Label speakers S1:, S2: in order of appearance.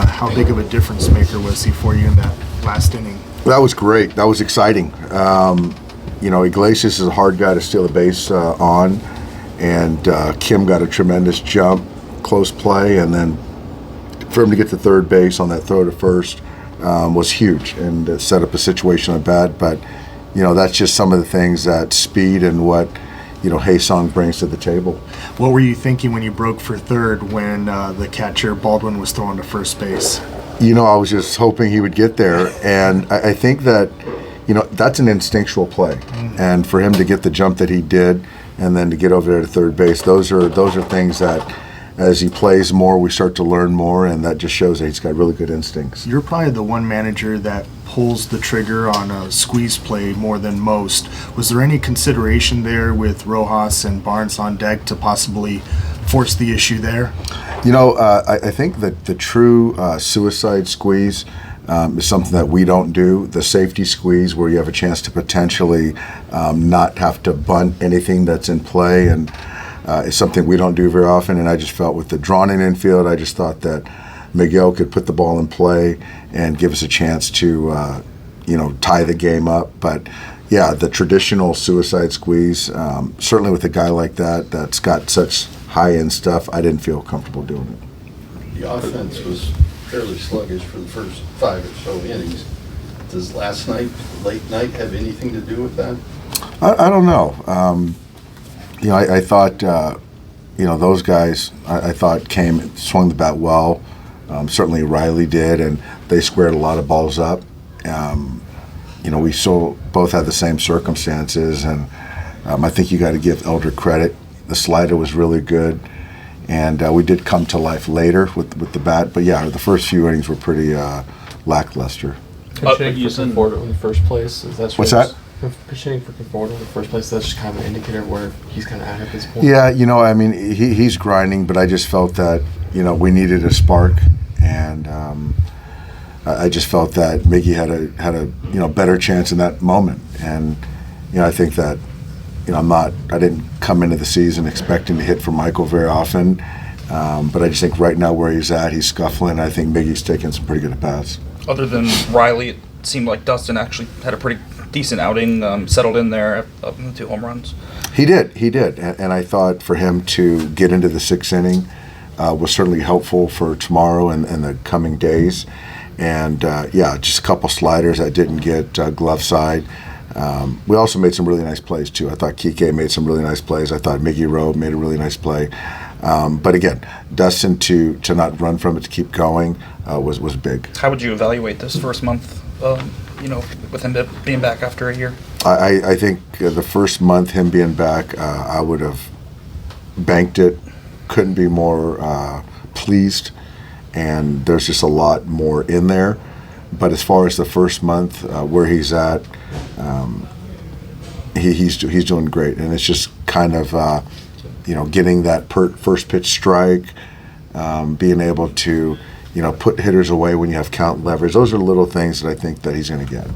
S1: how big of a difference maker was he for you in that last inning?
S2: That was great. That was exciting. Iglesias is a hard guy to steal the base on, and Kim got a tremendous jump, close play, and then for him to get to third base on that throw to first was huge and set up a situation on bat. But that's just some of the things that speed and what Hyeseong brings to the table.
S1: What were you thinking when you broke for third when the catcher Baldwin was throwing to first base?
S2: I was just hoping he would get there, and I think that that's an instinctual play, and for him to get the jump that he did, and then to get over there to third base, those are things that, as he plays more, we start to learn more, and that just shows that he's got really good instincts.
S1: You're probably the one manager that pulls the trigger on a squeeze play more than most. Was there any consideration there with Rojas and Barnes on deck to possibly force the issue there?
S2: I think that the true suicide squeeze is something that we don't do. The safety squeeze, where you have a chance to potentially not have to bunt anything that's in play, and is something we don't do very often. And I just felt with the drawn-in infield, I just thought that Miguel could put the ball in play and give us a chance to, tie the game up. But yeah, the traditional suicide squeeze, certainly with a guy like that's got such high-end stuff, I didn't feel comfortable doing it.
S3: The offense was fairly sluggish for the first 5 or so innings. Does last night, late night, have anything to do with that?
S2: I don't know. I thought, those guys, I thought swung the bat well. Certainly Riley did, and they squared a lot of balls up. We both had the same circumstances, and I think you got to give Elder credit. The slider was really good, and we did come to life later with the bat. But yeah, the first few innings were pretty lackluster.
S4: Pitching for Conforto in the first place.
S2: What's that?
S4: Pitching for Conforto in the first place. That's just kind of an indicator of where he's kind of at this point.
S2: Yeah, he's grinding, but I just felt that we needed a spark, and I just felt that Miggy had a better chance in that moment, and I think that. I didn't come into the season expecting to hit for Michael very often, but I just think right now where he's at, he's scuffling. I think Miggy's taking some pretty good at-bats.
S5: Other than Riley, it seemed like Dustin actually had a pretty decent outing, settled in there up in the 2 home runs.
S2: He did, and I thought for him to get into the 6th inning was certainly helpful for tomorrow and the coming days. And, just a couple sliders that didn't get glove side. We also made some really nice plays, too. I thought Kike made some really nice plays. I thought Miggy Rowe made a really nice play. But again, Dustin to not run from it, to keep going, was big.
S5: How would you evaluate this first month, with him being back after a year?
S2: I think the first month, him being back, I would have banked it. Couldn't be more pleased. And there's just a lot more in there. But as far as the first month, where he's at, he's doing great, and it's just kind of getting that first pitch strike, being able to put hitters away when you have count leverage. Those are little things that I think that he's going to get.